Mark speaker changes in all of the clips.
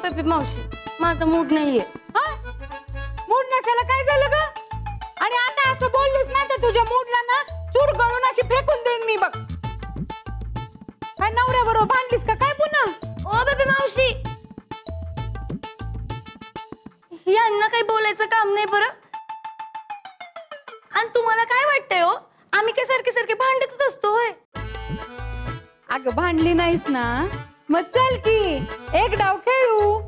Speaker 1: Baby मावशी माझा mood नाहीये.
Speaker 2: मूड नसायला काय झालं ग? आणि आता असं बोललीस ना तर तुझ्या मूडला ना चूर गळून अशी फेकून देईन मी बघ. काय नवऱ्याबरोबर भांडलीस का काय पुन्हा?
Speaker 1: ओ बेबी मावशी, यांना काही बोलायचं काम नाही बरं. आणि तुम्हाला काय वाटतंय हो, आम्ही काय सारखे सारखे भांडतच असतो होय?
Speaker 2: अगं भांडली नाहीस ना, मग चल की एक डाव खेळू.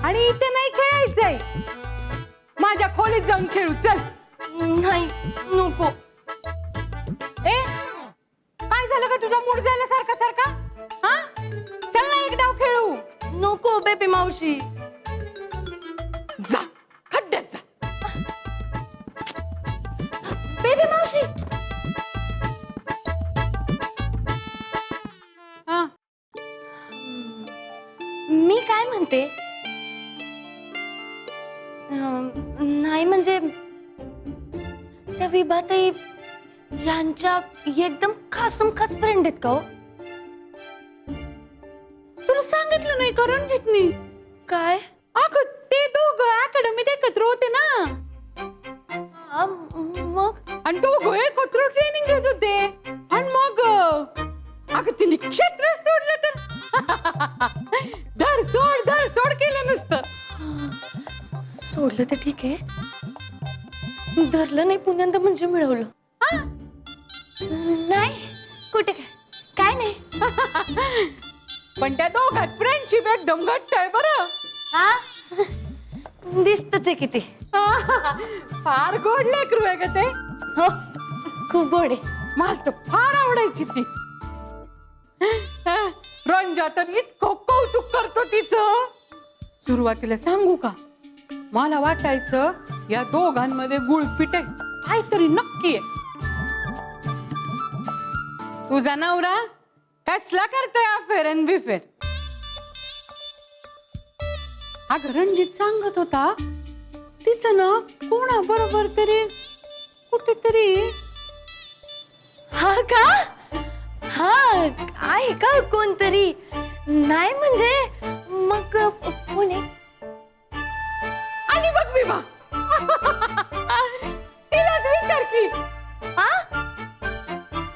Speaker 2: आणि इथे नाही खेळायचंय, माझ्या खोलीत जाऊन खेळू. चल.
Speaker 1: नाही नको.
Speaker 2: ए काय झालं का तुझा मूड झाला सारखा सारखा? हा चल ना एक डाव खेळू.
Speaker 1: नको बेबी मावशी.
Speaker 2: जा खड्ड्यात जा.
Speaker 1: बेबी मावशी,
Speaker 2: हा
Speaker 1: मी काय म्हणते, नाही म्हणजे त्या विभाताई यांच्या एकदम खासम खास फ्रेंड आहेत का हो?
Speaker 2: तुला सांगितलं नाही का रणजितनी?
Speaker 1: काय?
Speaker 2: अगं ते दोघं अकॅडमीत एकत्र होते ना,
Speaker 1: मग
Speaker 2: आणि दोघं एकत्र ट्रेनिंग घेत होते. आणि मग अगं तिने क्षेत्र सोडलं तर धर सोड केलं नसतं.
Speaker 1: सोडलं तर ठीक आहे, धरलं नाही पुण्यांदा म्हणजे मिळवलं. नाही कुठे काय नाही.
Speaker 2: पण त्या दोघात फ्रेंडशिप एकदम घट्ट आहे बरं.
Speaker 1: हा दिसतच आहे किती.
Speaker 2: फार गोड लेकरू आहे ग ते.
Speaker 1: हो खूप गोड आहे.
Speaker 2: मला तर फार आवडायची ती. रंजा तर इतकं कौतुक करतो तिचं. सुरुवातीला सांगू का, मला वाटायचं या दोघांमध्ये गुळपीट आहे, काहीतरी नक्की आहे. तुझा नवरा कसला करतोय अफेर अन बिफेर. अगं रणजित सांगत होता तिचं ना कोणा बरोबर तरी कुठेतरी.
Speaker 1: हा का? हा आहे का कोणतरी? नाही म्हणजे मग कोण आहे?
Speaker 2: आणि बघ विभा तिलाच विचार की.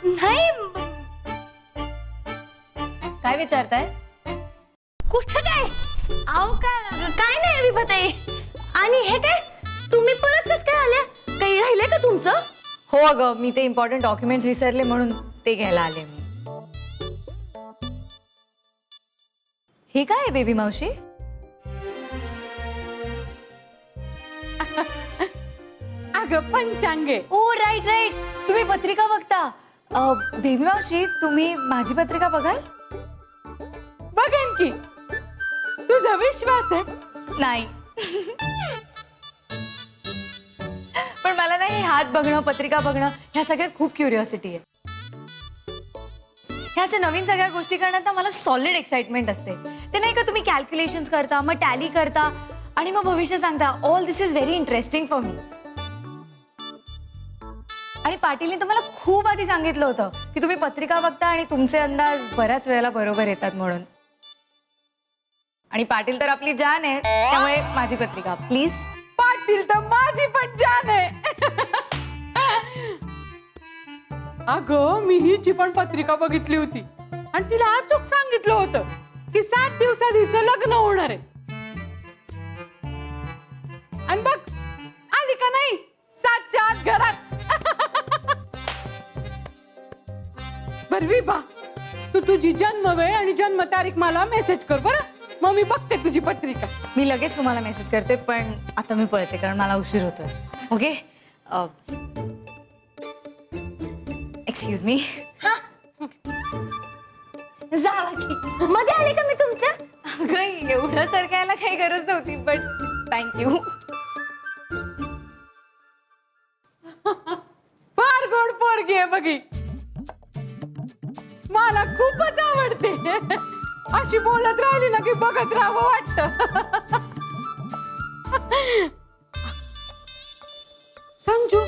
Speaker 1: नाही. काय विचारताय? कुठं काय? अहो काय नाही विभाताई. आणि हे काय तुम्ही परत कस काय आल्या? काही राहिले का तुमचं?
Speaker 3: हो अगं, मी ते इम्पॉर्टंट डॉक्युमेंट्स विसरले म्हणून ते घ्यायला आले मी. हे काय आहे बेबी मावशी?
Speaker 2: अगं पंचांगे.
Speaker 3: ओ राईट राईट, तुम्ही पत्रिका बघता. बेबी मावशी, तुम्ही माझी पत्रिका बघाल?
Speaker 2: बघेन की. तुझा विश्वास आहे?
Speaker 3: नाही. पण मला ना हे हात बघणं, पत्रिका बघणं ह्या सगळ्यात खूप क्युरिओसिटी आहे. ह्या अशा नवीन सगळ्या गोष्टी करण्यात ना मला सॉलिड एक्साइटमेंट असते. ते नाही का तुम्ही कॅल्क्युलेशन्स करता, मग टॅली करता आणि मग भविष्य सांगता. All this is very interesting for me. आणि पाटीलने तुम्हाला खूप आधी सांगितलं होतं की तुम्ही पत्रिका बघता आणि तुमचे अंदाज बऱ्याच वेळेला बरोबर येतात म्हणून. आणि पाटील तर आपली जान आहे, त्यामुळे माझी पत्रिका प्लीज.
Speaker 2: पाटील तर माझी पण जान आहे. अगं मी हिची पण पत्रिका बघितली होती आणि तिला अचूक सांगितलं होतं की 7 दिवसात हिचं लग्न होणार आहे. आणि बघ आली का नाही 7च्या आत घरात. बर विभा, तू तुझी जन्मवेळ आणि जन्म तारीख मला मेसेज कर बरं, मग मी बघते तुझी पत्रिका.
Speaker 3: मी लगेच तुम्हाला मेसेज करते, पण आता मी पळते कारण मला उशीर होतोय. Okay, excuse me.
Speaker 1: जावा की. मध्ये आले का मी तुमच्या?
Speaker 3: अगं एवढं सरकायला काही गरज नव्हती, पण थँक्यू.
Speaker 2: फार गोड पोरगी आहे बघी. मला खूपच आवडते. अशी बोलत राहिली ना की बघत राहावं वाटत. संजू,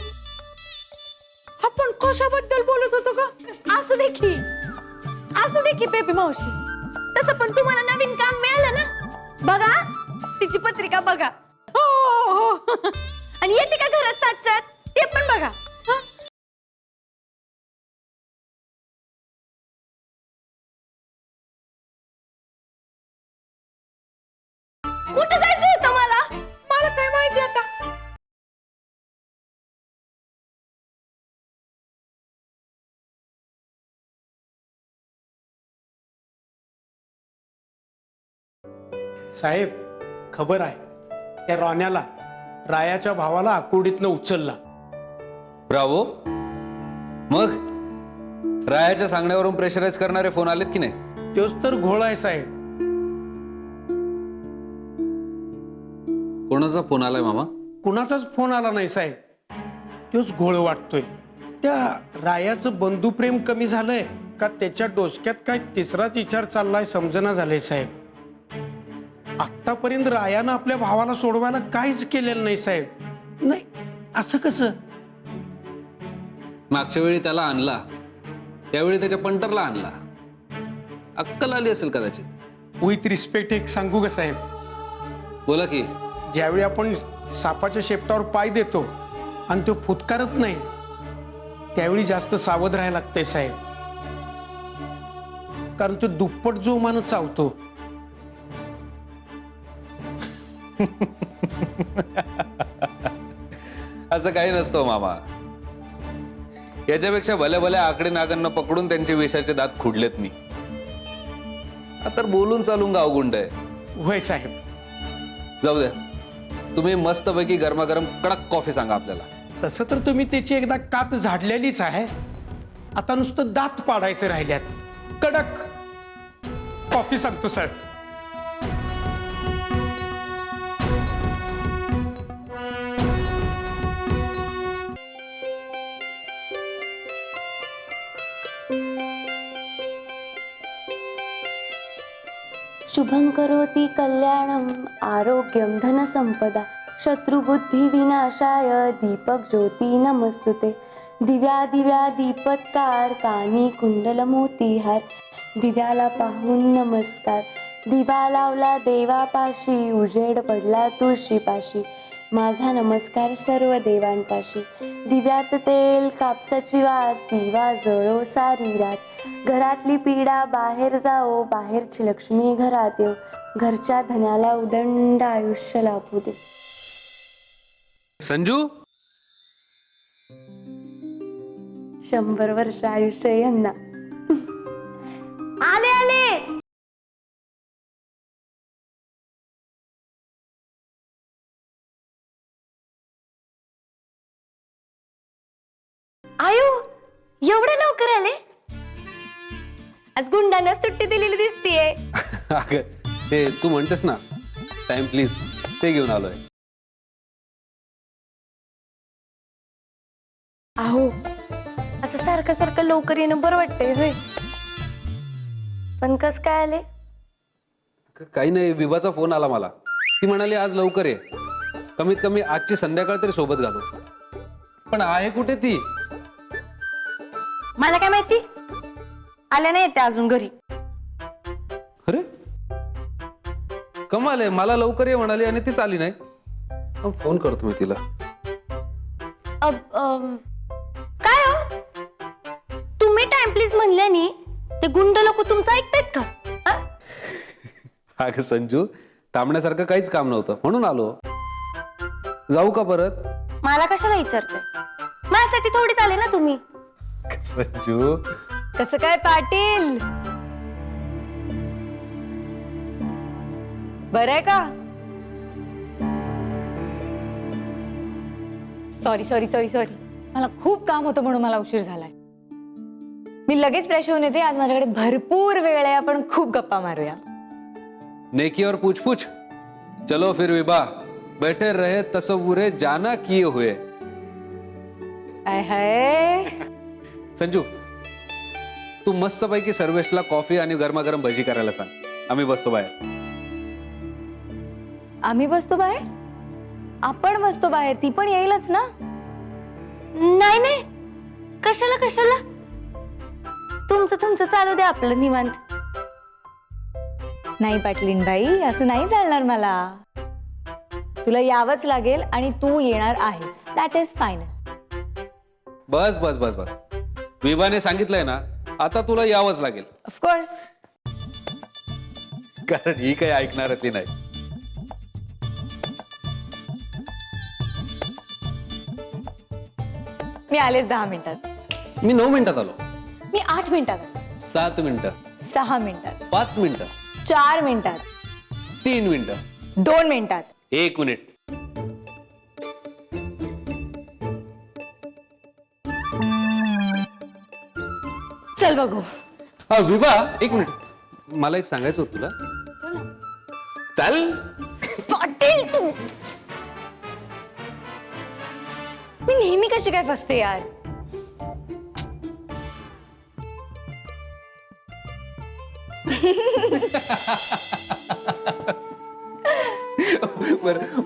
Speaker 2: आपण कशाबद्दल बोलत होतो का?
Speaker 1: असू दे की बेबी मावशी. तसं पण तुम्हाला नवीन काम मिळालं ना. बघा बघा.
Speaker 2: हो.
Speaker 1: आणि येते का घरात साथ ते पण बघा. कुठे जायचं होतं मला?
Speaker 2: मला काय माहिती आता.
Speaker 4: साहेब, खबर आहे त्या रोन्याला रायाच्या भावाला आकुर्डीतनं उचलला.
Speaker 5: ब्रावो. मग रायाच्या सांगण्यावरून प्रेशराईज करणारे फोन आलेत की नाही?
Speaker 4: तोच तर घोळ आहे साहेब.
Speaker 5: कोणाचा फोन आलाय मामा?
Speaker 4: कुणाचाच फोन आला नाही साहेब. तोच घोळ वाटतोय. त्या रायाचं बंधुप्रेम कमी झालंय का त्याच्या डोसक्यात काय तिसराच विचार चाललाय समजना झालंय साहेब. आत्तापर्यंत रायानं आपल्या भावाला सोडवायला काहीच केलेलं नाही साहेब. नाही, असं कसं?
Speaker 5: मागच्या वेळी त्याला आणला त्यावेळी त्याच्या पंटरला आणला. अक्कल आली असेल कदाचित.
Speaker 4: विथ रिस्पेक्ट एक सांगू का साहेब,
Speaker 5: बोला की.
Speaker 4: ज्यावेळी आपण सापाच्या शेपटावर पाय देतो आणि तो फुटकारत नाही त्यावेळी जास्त सावध राहायला लागतंय साहेब. कारण तो दुप्पट जोमानं चावतो.
Speaker 5: असं काही नसतं मामा. याच्यापेक्षा भल्या भल्या आकडे नागांना पकडून त्यांचे विषाचे दात खुडलेत मी. आता बोलून चालून गावगुंड आहे.
Speaker 4: होय साहेब.
Speaker 5: जाऊ द्या, तुम्ही मस्तपैकी गरमागरम कडक कॉफी सांगा आपल्याला.
Speaker 4: तसं तर तुम्ही त्याची एकदा कात झाडलेलीच आहे. आता नुसतं दात पाडायचे राहिल्यात. कडक कॉफी सांगतो साहेब.
Speaker 1: शुभं करोति कल्याणं आरोग्यं धनसंपदा शत्रुबुद्धी विनाशाय दीपक ज्योती नमस्तुते. दिव्या दिव्या दीपत्कार कानी कुंडल मोतीहार दिव्याला पाहून नमस्कार. दिवा लावला देवापाशी उजेड पडला तुळशीपाशी माझा नमस्कार सर्व देवांपाशी. दिव्यात तेल कापसाची वात दिवा जळो सारी रात. घरातली पीडा बाहेर जाओ बाहेरची लक्ष्मी घरात येऊ. घरच्या धन्याला उदंड आयुष्य लाभू दे.
Speaker 5: संजू,
Speaker 1: 100 वर्ष आयुष्य यांना. आले आले. आयो, एवढे लवकर आले? आज गुंडांना सुट्टी दिलेली दिसतीये.
Speaker 5: अगं ते तू म्हणतेस ना टाइम प्लीज, ते घेऊन आलोय.
Speaker 1: अहो, असं सारखं सारखं लवकर येणं बरं वाटतंय होय. पण कस काय आले?
Speaker 5: काही नाही, विभाचा फोन आला मला. ती म्हणाली आज लवकर ये, कमीत कमी आजची संध्याकाळ तरी सोबत घालू. पण आहे कुठे ती?
Speaker 1: मला काय माहिती, आल्या नाही त्या अजून घरी.
Speaker 5: अरे कमाल आहे, मला लवकर ये म्हणाली आणि तीच आली नाही. फोन करतो मी तिला.
Speaker 1: काय हो, तुम्ही टाइम प्लीज म्हणल्यानी ते गुंड लोक तुमचं ऐकतायत का?
Speaker 5: अगं संजू, थांबण्यासारखं काहीच काम नव्हतं म्हणून आलो. जाऊ का परत?
Speaker 1: मला कशाला विचारताय? माझ्यासाठी थोडीच आले ना तुम्ही.
Speaker 5: संजू,
Speaker 3: कसं काय पाटील, बरं आहे का? सॉरी सॉरी सॉरी सॉरी, मला खूप काम होतं म्हणून मला उशीर झालाय. मी लगेच फ्रेश होऊन येते. आज माझ्याकडे भरपूर वेळ आहे, आपण खूप गप्पा मारूया.
Speaker 5: नेकी और पूछ पूछ. चलो फिर विभा, बैठे रहे तसव्वुरे जाना किए हुए.
Speaker 3: आय हाय.
Speaker 5: संजू, तू मस्तपैकी सर्वेशला कॉफी आणि गरमागरम भजी करायला सांग. आम्ही बसतो बाहेर.
Speaker 3: आम्ही बसतो बाहेर? आपण बसतो बाहेर, ती पण येईलच ना?
Speaker 1: नाही नाही, कशाला कशाला, तुमचं तुमचं चालू द्या आपलं निवांत.
Speaker 3: नाही पाटलीन बाई, असं नाही चालणार मला. तुला यावंच लागेल आणि तू येणार आहेस. That is final.
Speaker 5: बस बस बस बस, विभाने सांगितलंय ना, आता तुला यावंच लागेल.
Speaker 3: ऑफकोर्स.
Speaker 5: कारण ही काही ऐकणारातली नाही.
Speaker 3: मी आलेच 10 मिनिटात.
Speaker 5: मी 9 मिनिटात आलो.
Speaker 3: मी 8 मिनिटात आले.
Speaker 5: 7 मिनिटं,
Speaker 3: 6 मिनिटात.
Speaker 5: 5 मिनिटं,
Speaker 3: 4 मिनिटात.
Speaker 5: 3 मिनिटं,
Speaker 3: 2 मिनिटात.
Speaker 5: 1 मिनिट.
Speaker 3: चल बघू.
Speaker 5: हा विभा, 1 मिनिट. मला एक सांगायचं होतं तुला. चाल.
Speaker 3: पाटील तू. मी नेहमी कशी काय फसते यार.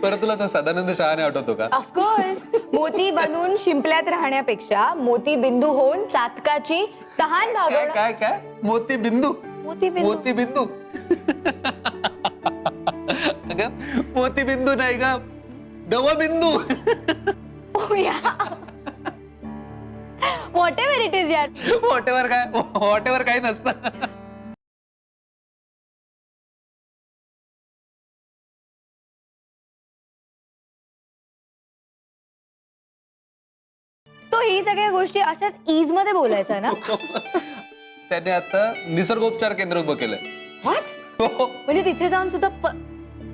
Speaker 5: बरं तुला तो सदानंद शहाणे आठवतो का?
Speaker 3: ऑफकोर्स. मोती बनून शिंपल्यात राहण्यापेक्षा मोती बिंदू होऊन चातकाची तहान
Speaker 5: काय
Speaker 3: भागवणं.
Speaker 5: काय काय मोती बिंदू.
Speaker 3: मोती बिंदू.
Speaker 5: मोती बिंदू. अगं, मोती बिंदू नाही का, दव बिंदू.
Speaker 3: व्हॉट एव्हर इट इज यार.
Speaker 5: व्हॉटेवर काही नसतं.
Speaker 3: तो ही सगळ्या गोष्टी अशाच ईज मध्ये बोलायचा ना.
Speaker 5: त्याने आता निसर्गोपचार केंद्र उभं केलंय.
Speaker 3: व्हॉट.
Speaker 5: हो.
Speaker 3: म्हणजे तिथे जाऊन सुद्धा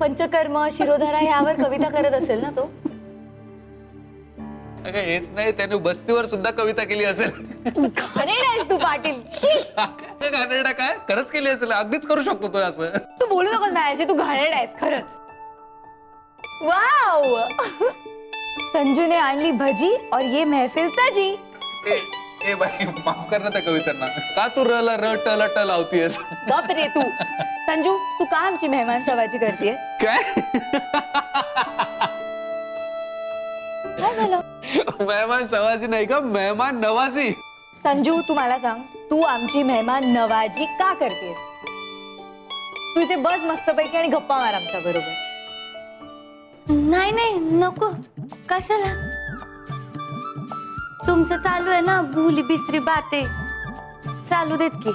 Speaker 3: पंचकर्म शिरोधारा यावर कविता करत असेल ना तो.
Speaker 5: अगं, हेच नाही, त्याने बस्तीवर सुद्धा कविता केली असेल.
Speaker 3: घाणेरडा आहेस तू पाटील. शी.
Speaker 5: घाणेरडा काय खरंच केली असेल. अगदीच करू शकतो तो असं.
Speaker 3: तू बोलू नकोस माझ्याशी. तू घाणेरडा आहेस खरंच. वाव. संजू ने आणली भजी और ये महफिल सजी.
Speaker 5: ए बाई, माफ कर ना त्या कवितांना. का तू रला र ट ल ट लावतीयस?
Speaker 3: गप रे तू. संजू तू का आमची मेहमान सवाजी करतेस.
Speaker 5: काय
Speaker 3: काय झालं.
Speaker 5: मेहमान सवाजी नाही का, मेहमान नवाजी.
Speaker 3: संजू तू मला सांग, तू आमची मेहमान नवाजी का करतेस. तू इथे बस मस्तपैकी आणि गप्पा मार आमच्या बरोबर.
Speaker 1: नाही नाही नको. कशाला. तुमचं चालू आहे ना भुली बिसरी बाते. चालू देत की.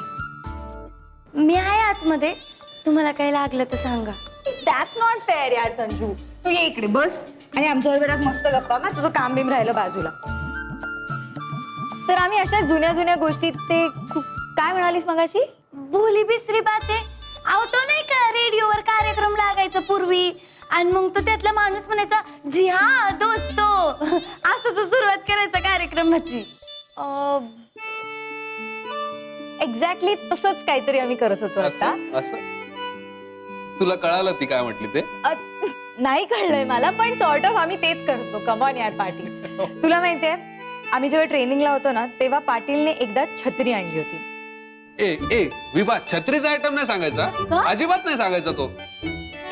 Speaker 1: मी आहे आतमध्ये. तुम्हाला काही लागलं तर सांगा.
Speaker 3: दॅट्स नॉट फेअर यार संजू. तू ये इकडे बस आणि आमच्या बरोबर आज मस्त गप्पा मार. तुझं काम बिम राहिलं बाजूला. तर आम्ही अशा जुन्या जुन्या गोष्टी ते काय म्हणालीस मगाशी.
Speaker 1: भुली बिसरी बाते. अहो तो नाही का रेडिओवर कार्यक्रम लागायचा पूर्वी. आणि मग तो त्यातला माणूस म्हणायचा जी हा दोस्तो. असं तो सुरुवात करायचा कार्यक्रमाची.
Speaker 3: एक्झॅक्टली तसंच काहीतरी आम्ही करत होतो आता.
Speaker 5: असं तुला कळालं ती काय म्हटली ते?
Speaker 3: नाही कळलंय मला, पण सॉर्ट ऑफ आम्ही तेच करतो. कमॉन यार पाटील. तुला माहितीये आम्ही जेव्हा ट्रेनिंगला होतो ना तेव्हा पाटीलने एकदा छत्री आणली होती.
Speaker 5: ए विभा, छत्रीचा आयटम नाही सांगायचा.
Speaker 3: का?
Speaker 5: अजिबात नाही सांगायचा तो.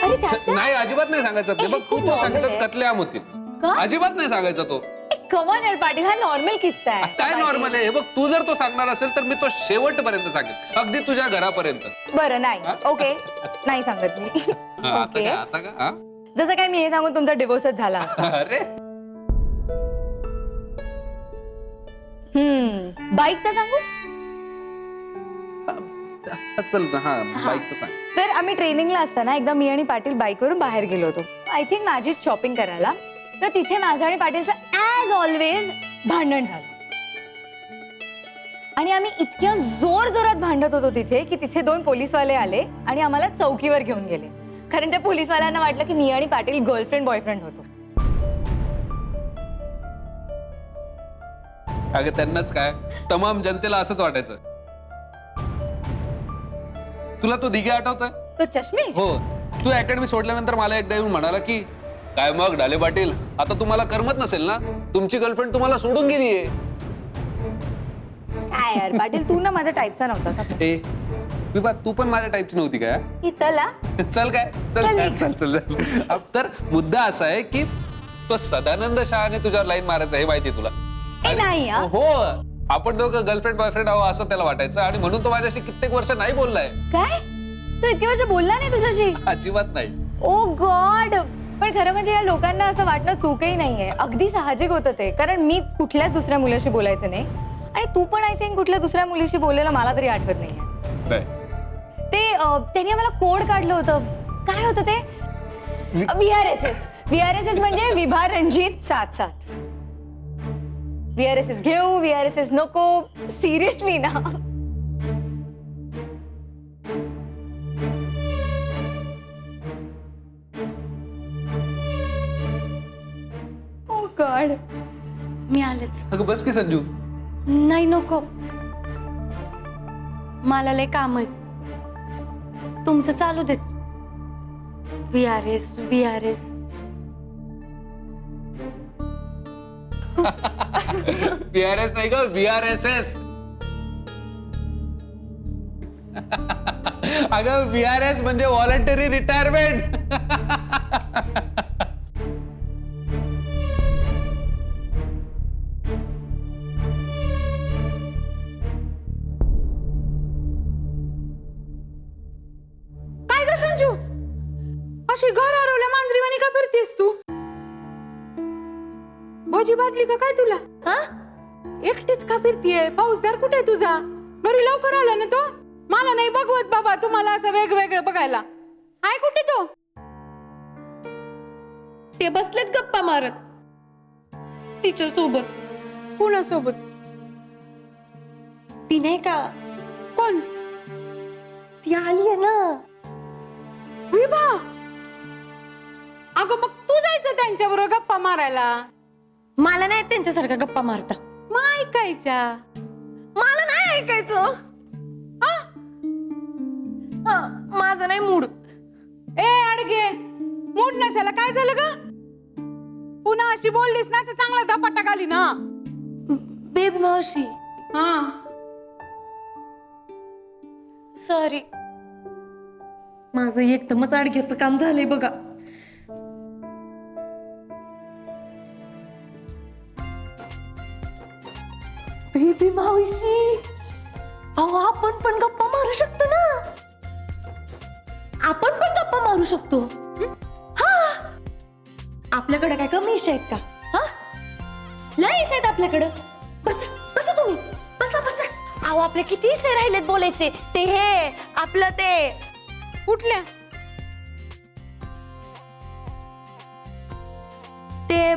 Speaker 3: अरे त्यात
Speaker 5: नाही, अजिबात नाही सांगायचा. ते बघ, खूप सांगतात कतलेआम होतील.
Speaker 3: का?
Speaker 5: अजिबात नाही सांगायचा तो.
Speaker 3: कमॉन यार पाटील, हा नॉर्मल किस्सा आहे.
Speaker 5: काय नॉर्मल आहे हे बघ. तू जर तो सांगणार असेल तर मी तो शेवटपर्यंत सांगेन, अगदी तुझ्या घरापर्यंत.
Speaker 3: बरं नाही. ओके नाही सांगत मी.
Speaker 5: आता
Speaker 3: ओके.
Speaker 5: का आता का हा?
Speaker 3: जसं काय मी हे सांगून तुमचा डिवोर्सच झाला असता.
Speaker 5: अरे
Speaker 3: बाईकचा सांगू.
Speaker 5: चल ना, हा बाईकचं सांग.
Speaker 3: तर आम्ही ट्रेनिंगला असताना एकदा मी आणि पाटील बाईकवरून बाहेर गेलो होतो. आय थिंक माझीच शॉपिंग करायला. तर तिथे माझं आणि पाटीलचं ॲज ऑलवेज भांडण झालं. आणि आम्ही इतक्या जोर जोरात भांडत होतो तिथे की तिथे 2 पोलीसवाले आले आणि आम्हाला चौकीवर घेऊन गेले. कारण त्या पोलीसवाल्यांना वाटलं की मी आणि पाटील गर्लफ्रेंड बॉयफ्रेंड होतो.
Speaker 5: अगं त्यांनाच काय, तमाम जनतेला असंच वाटायचं. तुला तो दिघे आठवतोय?
Speaker 3: तो चष्मेश.
Speaker 5: हो. तू अकॅडमी सोडल्यानंतर मला एकदा येऊन म्हणाला की काय मग ढाले पाटील, आता तुम्हाला करमत नसेल ना, तुमची गर्लफ्रेंड तुम्हाला सोडून गेलीये.
Speaker 3: काय यार पाटील, तू ना माझ्या टाईपचा नव्हतास.
Speaker 5: ए विभा, तू पण माझ्या टाईपची नव्हती काय?
Speaker 3: की चला
Speaker 5: चल काय, चल चल चल. तर मुद्दा असा आहे की तो सदानंद शहाने तुझ्यावर लाईन मारायचा हे माहिती तुला.
Speaker 3: नाही हा.
Speaker 5: हो, आपण दोघं गर्लफ्रेंड बॉयफ्रेंड आहो असं त्याला वाटायचं आणि म्हणून तो माझ्याशी कित्येक वर्ष नाही बोललाय.
Speaker 3: काय तू इतके वर्ष बोलला नाही तुझ्याशी?
Speaker 5: अजिबात नाही.
Speaker 3: ओ गॉड. पण खरं म्हणजे या लोकांना असं वाटणं चूकही नाहीये. अगदी साहजिक होतं ते, कारण मी कुठल्याच दुसऱ्या मुलाशी बोलायचं नाही आणि तू पण आय थिंक कुठल्या दुसऱ्या मुलीशी बोललेलं मला तरी आठवत नाहीये. ते त्यांनी आम्हाला कोड काढलं होतं. काय होतं ते? VRSS म्हणजे विभा रणजित 7-7. VRSS घेऊ, VRSS नको. सिरियसली ना. ओ गॉड.
Speaker 1: मी आलेच.
Speaker 5: अगं बस की संजू.
Speaker 1: नाही नको, मला लय काम आहेत. तुमचं चालू देत. VRS
Speaker 5: VRS नाही ग, VRSS. अगं VRS म्हणजे व्हॉलंटरी रिटायरमेंट.
Speaker 2: काय ग संजू, अशी घर हरवल्या मांजरीवाणी का फिरतेस तू? भजी बादली का काय तुला?
Speaker 1: हा?
Speaker 2: एकटीच का फिरतीये? फौजदार कुठे तुझा? घरी लवकर आला ना तो? मला नाही बघवत बाबा तुम्हाला असं वेगवेगळं बघायला. आहे कुठे तो?
Speaker 1: ते बसलेत गप्पा मारत तिच्या सोबत.
Speaker 2: कुणासोबत?
Speaker 1: ती नाही का,
Speaker 2: कोण?
Speaker 1: ती आली आहे ना.
Speaker 2: विभा. अगं मग तू जायचं त्यांच्याबरोबर गप्पा मारायला.
Speaker 1: मला नाही त्यांच्यासारखा गप्पा मारता.
Speaker 2: मग ऐकायच्या.
Speaker 1: मला नाही ऐकायचं. माझं नाही मूड.
Speaker 2: ए अडगे, मूड नसायला काय झालं ग? पुन्हा अशी बोललीस ना तर चांगला धपाटा घाली ना.
Speaker 1: बेबी मावशी,
Speaker 2: हा.
Speaker 1: सॉरी, माझं एकदमच अडघ्याचं काम झालंय बघा. बेबी मावशी, अहो आपण पण गप्पा मारू शकतो ना. आपण पण गप्पा मारू शकतो. हा, आपल्याकडे काय कमी इशे आहेत का? हा, लय इशे आहेत आपल्याकडं. बसा बसा तुम्ही, बसा बसा. अहो आपले किती इशे राहिलेत बोलायचे. ते हे आपलं ते
Speaker 2: कुठल्या?
Speaker 1: ते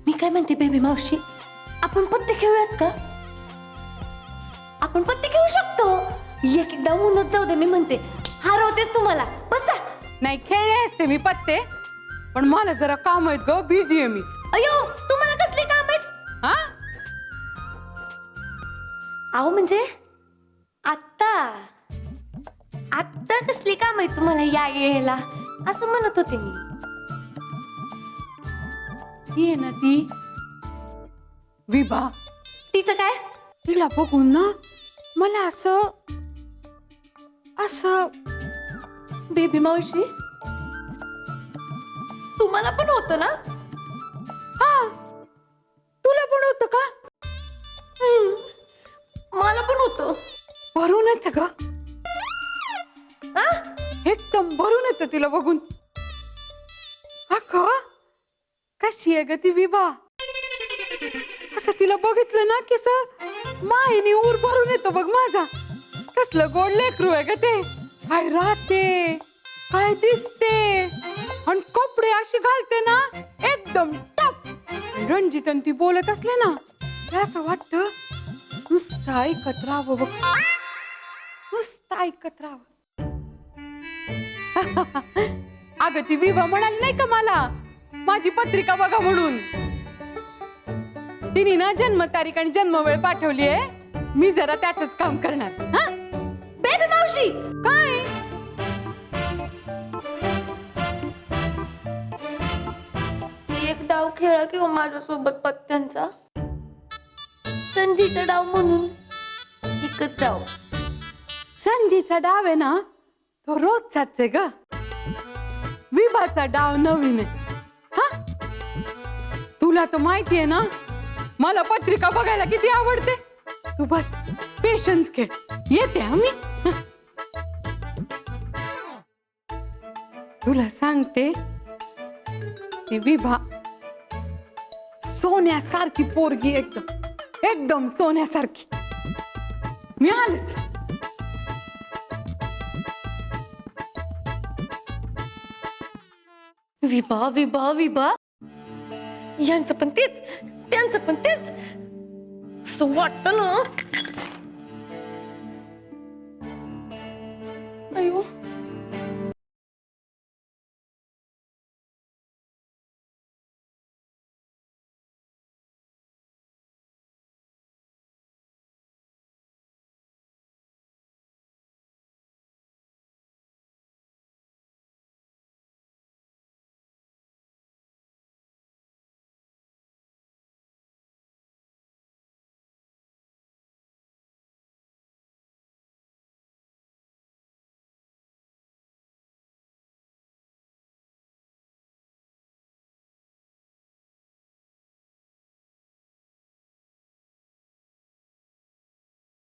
Speaker 1: मी काय म्हणते बेबी मावशी, आपण पत्ते खेळूयात का? आपण पत्ते खेळू शकतो. एकदा ऊनच जाऊ दे. मी म्हणते हरवतेच तुम्हाला. बसा.
Speaker 2: नाही खेळले असते मी पत्ते, पण मला जरा काम आहेत ग, बिझी आहे मी.
Speaker 1: अयो, तुम्हाला कसली काम आहेत?
Speaker 2: हा?
Speaker 1: अहो म्हणजे आत्ता आत्ता कसली काम आहेत तुम्हाला या येळेला, असं म्हणत होते मी.
Speaker 2: ये ना ती विभा.
Speaker 1: तिचं काय?
Speaker 2: तिला बघून ना मला असं असं.
Speaker 1: बेबी मावशी, तुम्हाला पण होतं ना?
Speaker 2: हा, तुला पण होतं का?
Speaker 1: मला पण होतं.
Speaker 2: भरून येतं का? एकदम भरून येतं तिला बघून. अगं कशी आहे ग ती विभा? असं तिला बघितलं ना की माहिनी ऊर भरून येतो बघ माझा. कसलं गोड लेकरू आहे ग ते. काय राहते, काय दिसते, आणि कपडे अशी घालते ना एकदम टप. रणजित ती बोलत असले ना ते असं वाटतं नुसतं ऐकत राहावं बघ, नुसतं ऐकत राहावं. अगं ती विभा म्हणाली नाही का मला माझी पत्रिका बघा म्हणून. तिने ना जन्मतारीख आणि जन्मवेळ पाठवली आहे. मी जरा त्याच काम करणार. हा
Speaker 1: बेबी मावशी,
Speaker 2: काय?
Speaker 1: एक डाव खेळा किंवा माझ्यासोबत पत्त्यांचा. संजीचा डाव म्हणून एकच डाव.
Speaker 2: संजीचा डाव आहे ना तो रोजचाच आहे ग. विभाचा डाव नवीन आहे. हा, तुला तर माहिती आहे ना मला पत्रिका बघायला किती आवडते. तू बस पेशन्स खेळ, येते आम्ही. तुला सांगते ती विभा सोन्यासारखी पोरगी, एकदम एकदम सोन्यासारखी. मी आलेच.
Speaker 1: विभा विभा विभा यांचं पण तेच, त्यांचं पण तेच. असं वाटतं ना. अयो